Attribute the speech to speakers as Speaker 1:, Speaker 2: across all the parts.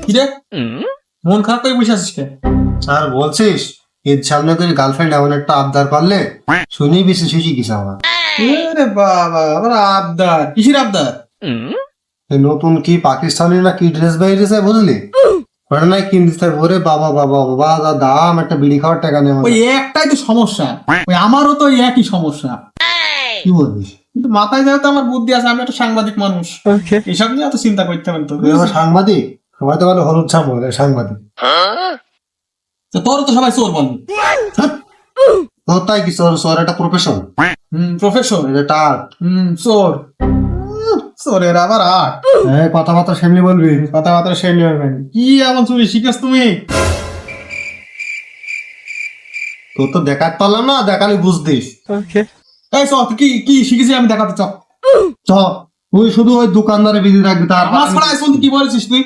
Speaker 1: কিরে মন খারাপ করে বসে আছিস কে?
Speaker 2: আর বলছিস এর সামনে করে গার্লফ্রেন্ড এমন একটা আবদার করলে শুনেই বেশি খুশি কিছু আমার।
Speaker 1: আরে বাবা আবার আবদার, কিসের আবদার?
Speaker 2: এই নতুন কি পাকিস্তানি না কি ড্রেস বাইরেছে বুঝলি, ওটা নাই কিনতে ভরে বাবা বাবা বাবা দাম একটা বিড়ি খাওয়ার টাকা নেই
Speaker 1: ওই একটাই তো সমস্যা, ওই আমারও তো একই সমস্যা।
Speaker 2: কি বলছিস?
Speaker 1: কিন্তু মাথায় যেহেতু আমার বুদ্ধি আছে, আমি একটা সাংবাদিক মানুষ, এসব নিয়ে এত চিন্তা করতে হবে তো।
Speaker 2: তুই আবার সাংবাদিক? সবাই তো বলে হলুদ ছাম বলে সাংবাদিক।
Speaker 1: তো তোর তো সবাই চোর বলবে।
Speaker 2: তোর তাই কি চোর? চোর একটা প্রফেশন,
Speaker 1: প্রফেসর
Speaker 2: এটা আর্ট।
Speaker 1: চোর, চোরের আবার আট
Speaker 2: কথাবার্তা সেমনি বলবি।
Speaker 1: কথাবার্তা সেই নেবেন। কি এমন চুরি শিখেছ তুমি?
Speaker 2: তোর তো দেখাতে পারলাম না, দেখালে বুঝতিস।
Speaker 1: এই চ, তুই কি কি শিখেছি আমি দেখাতে চ।
Speaker 2: চ, তুই শুধু ওই দোকানদারে বিধি রাখবি তার
Speaker 1: আমার ছাড়া এখন কি বলেছিস তুই?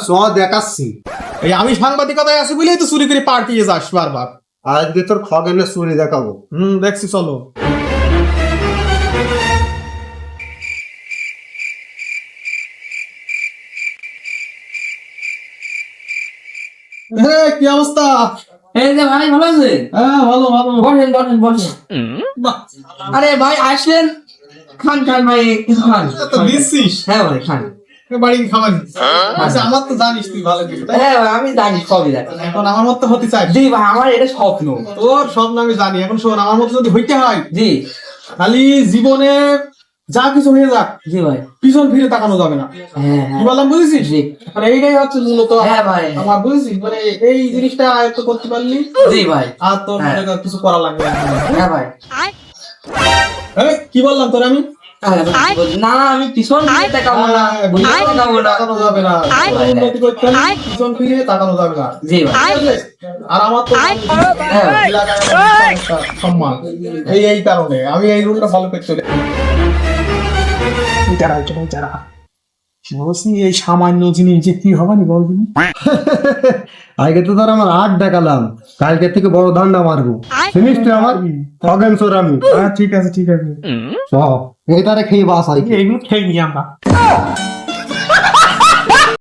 Speaker 2: চ দেখাচ্ছি।
Speaker 1: এই আমি সাংবাদিকতায় আছি বলেই তো চুরি করে পার্টিয়ে যাস বারবার।
Speaker 2: আজকে তোর খগেনে চুরি দেখাবো।
Speaker 1: দেখছি, চলো। কি অবস্থা?
Speaker 3: এই যে ভাই ভালো আছে?
Speaker 1: হ্যাঁ ভালো ভালো।
Speaker 3: বসেন বসেন বসেন।
Speaker 1: বাহ,
Speaker 3: আরে ভাই আসলেন, খান খান ভাই, কিছু খান।
Speaker 1: তো দিচ্ছিস
Speaker 3: হ্যাঁ ভাই খান।
Speaker 1: বাড়ি খাবার দিচ্ছিস। আচ্ছা, আমার তো জানিস তুই ভালো কিছু, তাই?
Speaker 3: হ্যাঁ ভাই আমি জানি সবই জানি।
Speaker 1: এখন আমার মতো হতে চাই?
Speaker 3: জি ভাই আমার এটা স্বপ্ন।
Speaker 1: তোর স্বপ্ন আমি জানি। এখন শোন, আমার মতো যদি হইতে হয়,
Speaker 3: জি
Speaker 1: খালি জীবনে যা কিছু হয়ে যাক,
Speaker 3: জি ভাই।
Speaker 1: পিছন ফিরে তাকানো যাবে না।
Speaker 3: হ্যাঁ
Speaker 1: কি
Speaker 3: হ্যাঁ
Speaker 1: বললাম বুঝেছিস?
Speaker 3: জি।
Speaker 1: মানে এইটাই হচ্ছে মূলত
Speaker 3: হ্যাঁ ভাই।
Speaker 1: আমার, বুঝেছিস? মানে এই জিনিসটা আয়ত্ত করতে পারলি
Speaker 3: জি ভাই।
Speaker 1: আর তোর
Speaker 3: হ্যাঁ।
Speaker 1: মনে কর কিছু করা লাগবে না।
Speaker 3: হ্যাঁ ভাই।
Speaker 1: এই, কি বললাম তোর আমি?
Speaker 3: না আমি পিছন ফিরে তাকাবো না, ঘুরে তাকাবো না।
Speaker 1: তাকানো যাবে না। তোর উন্নতি করতে হলে পিছন ফিরে তাকানো যাবে না।
Speaker 3: জি ভাই।
Speaker 1: ঠিক আছে? আর আমার তো
Speaker 3: হ্যাঁ।
Speaker 1: এলাকায় আমার একটা সম্মান, এই কারণে আমি এই রুলটা ফলো করতে চলে। যারা বলছি এই সামান্য জিনিস যে কি হবে না বলবি?
Speaker 2: আগে তো ধর আমার আট দেখালাম, কালকে থেকে বড় ধান্ডা মারবো। শুনিস তুই আমার খগেন চোর আমি।
Speaker 1: ঠিক আছে ঠিক আছে,
Speaker 2: চ, এই তারে খেয়ে বাস হয়।
Speaker 1: এইগুলো খেয়ে নিই আমরা।